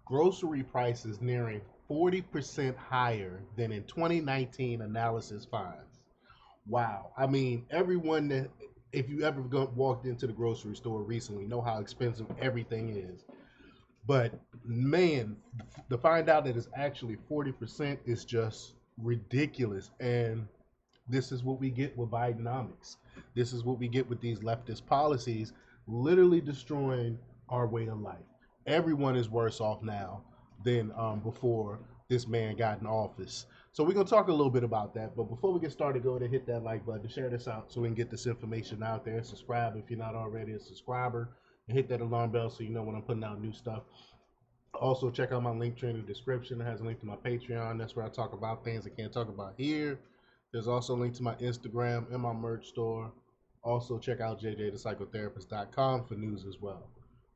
Grocery prices nearing 40% higher than in 2019 analysis finds. Wow. I mean, everyone that, if you ever walked into the grocery store recently, know how expensive everything is. But man, to find out that it's actually 40% is just ridiculous. And this is what we get with Bidenomics. This is what we get with these leftist policies, literally destroying our way of life. Everyone is worse off now than before this man got in office. So we're gonna talk a little bit about that. But before we get started, go ahead and hit that like button, share this out so we can get this information out there. Subscribe if you're not already a subscriber, and hit that alarm bell so you know when I'm putting out new stuff. Also, check out my link tree in the description. It has a link to my Patreon. That's where I talk about things I can't talk about here. There's also a link to my Instagram and my merch store. Also, check out jjthepsychotherapist.com for news as well.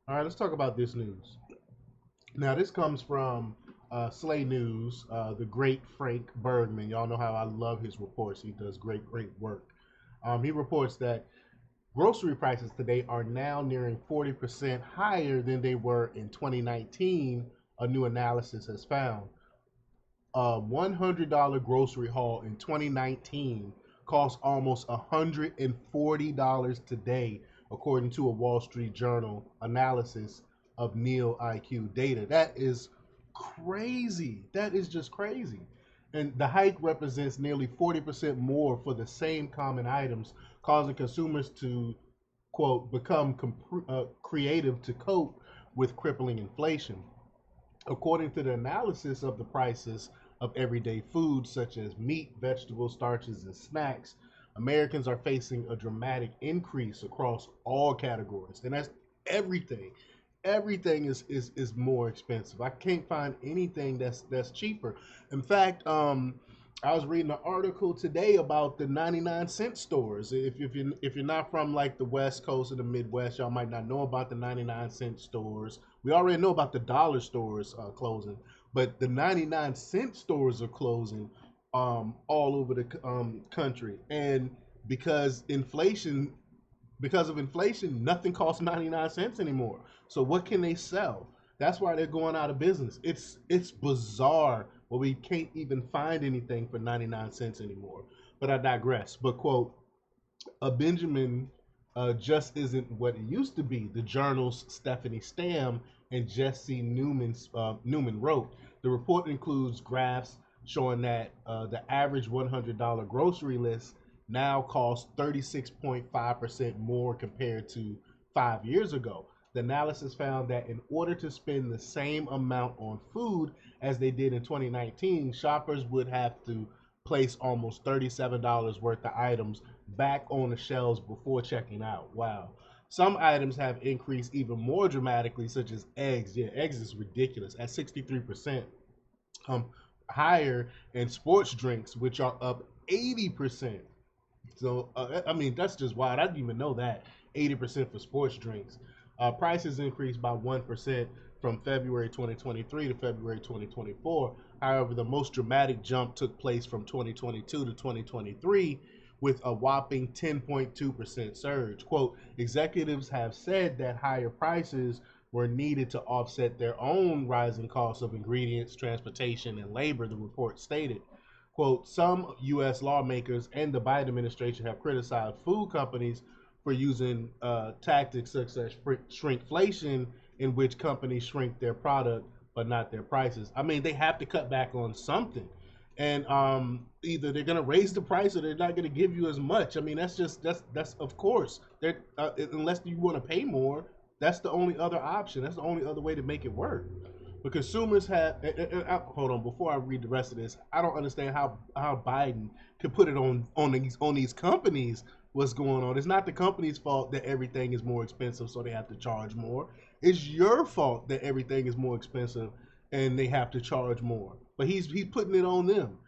All right, let's talk about this news. Now, this comes from Slay News, the great Frank Bergman. Y'all know how I love his reports. He does great work. He reports that grocery prices today are now nearing 40% higher than they were in 2019, a new analysis has found. A $100 grocery haul in 2019 cost almost $140 today, according to a Wall Street Journal analysis of Neil IQ data. That is crazy. That is just crazy. And the hike represents nearly 40% more for the same common items, causing consumers to, quote, become creative to cope with crippling inflation. According to the analysis of the prices of everyday foods such as meat, vegetables, starches, and snacks, Americans are facing a dramatic increase across all categories. And that's everything. Everything is more expensive. I can't find anything that's cheaper. In fact, I was reading an article today about the 99-cent stores. If you're not from like the West Coast or the Midwest, y'all might not know about the 99-cent stores. We already know about the dollar stores closing, but the 99-cent stores are closing all over the country. And because inflation, because of inflation, nothing costs 99 cents anymore. So what can they sell? That's why they're going out of business. It's bizarre, but we can't even find anything for 99 cents anymore. But I digress. But quote, a Benjamin just isn't what it used to be. The journal's Stephanie Stam and Jesse Newman wrote. The report includes graphs showing that the average $100 grocery list now costs 36.5% more compared to 5 years ago. The analysis found that in order to spend the same amount on food as they did in 2019, shoppers would have to place almost $37 worth of items back on the shelves before checking out. Wow. Some items have increased even more dramatically, such as eggs. Yeah, eggs is ridiculous at 63% um, higher, and sports drinks, which are up 80%. So, I mean, that's just wild. I didn't even know that. 80% for sports drinks. Prices increased by 1% from February 2023 to February 2024. However, the most dramatic jump took place from 2022 to 2023 with a whopping 10.2% surge. Quote, executives have said that higher prices were needed to offset their own rising costs of ingredients, transportation, and labor, the report stated. Quote, some U.S. lawmakers and the Biden administration have criticized food companies for using tactics such as shrinkflation, in which companies shrink their product but not their prices. I mean, they have to cut back on something. And either they're going to raise the price or they're not going to give you as much. I mean, that's of course. Unless you want to pay more, that's the only other option. That's the only other way to make it work. But consumers have. Hold on, before I read the rest of this, I don't understand how Biden could put it on these companies. What's going on? It's not the company's fault that everything is more expensive, so they have to charge more. It's your fault that everything is more expensive and they have to charge more. But he's putting it on them.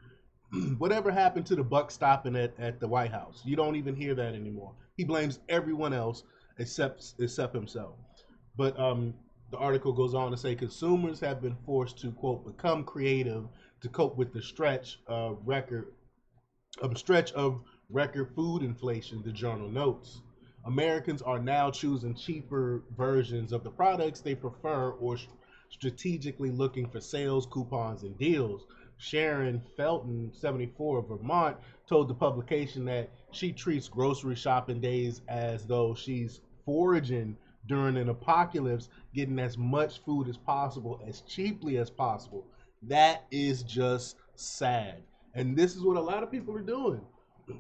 Whatever happened to the buck stopping at the White House? You don't even hear that anymore. He blames everyone else except himself. But the article goes on to say consumers have been forced to quote become creative to cope with the stretch of record food inflation. The journal notes. Americans are now choosing cheaper versions of the products they prefer or strategically looking for sales, coupons, and deals. Sharon Felton, 74 of Vermont, told the publication that she treats grocery shopping days as though she's foraging during an apocalypse, getting as much food as possible, as cheaply as possible. That is just sad. And this is what a lot of people are doing.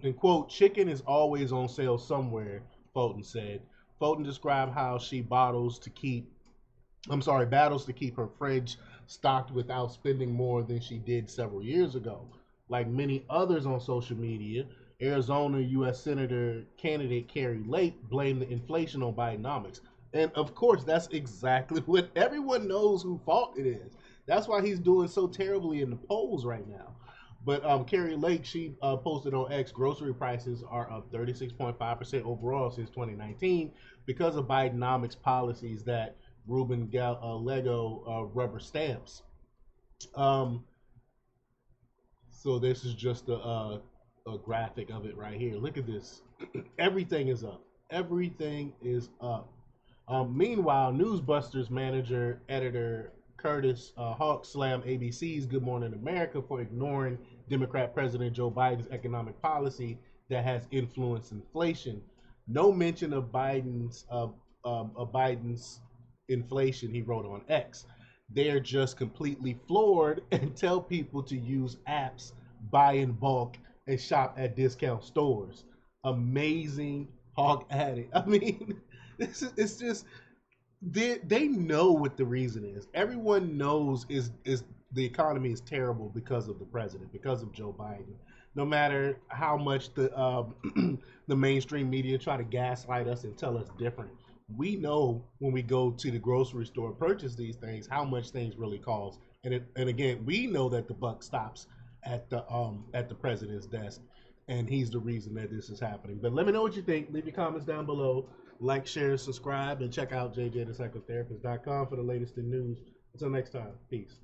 And quote, chicken is always on sale somewhere, Fulton said. Fulton described how she battles to keep her fridge stocked without spending more than she did several years ago. Like many others on social media, Arizona U.S. Senator candidate Carrie Lake blamed the inflation on Bidenomics. And of course, that's exactly what everyone knows who fault it is. That's why he's doing so terribly in the polls right now. But Carrie Lake, she posted on X, grocery prices are up 36.5% overall since 2019 because of Bidenomics policies that Lego rubber stamps. Um, so this is just a graphic of it right here. Look at this. Everything is up. Everything is up. Meanwhile, Newsbusters manager editor Curtis Hawk slammed ABC's Good Morning America for ignoring Democrat President Joe Biden's economic policy that has influenced inflation. No mention of Biden's inflation, he wrote on X. They're just completely floored and tell people to use apps, buy in bulk, and shop at discount stores. Amazing Hawk added. I mean, it's just they know what the reason is. Everyone knows is the economy is terrible because of the president, because of Joe Biden. No matter how much the the mainstream media try to gaslight us and tell us different, we know when we go to the grocery store and purchase these things how much things really cost. And again, we know that the buck stops at the president's desk, and he's the reason that this is happening. But let me know what you think. Leave your comments down below. Like, share, subscribe, and check out jjthepsychotherapist.com for the latest in news. Until next time, peace.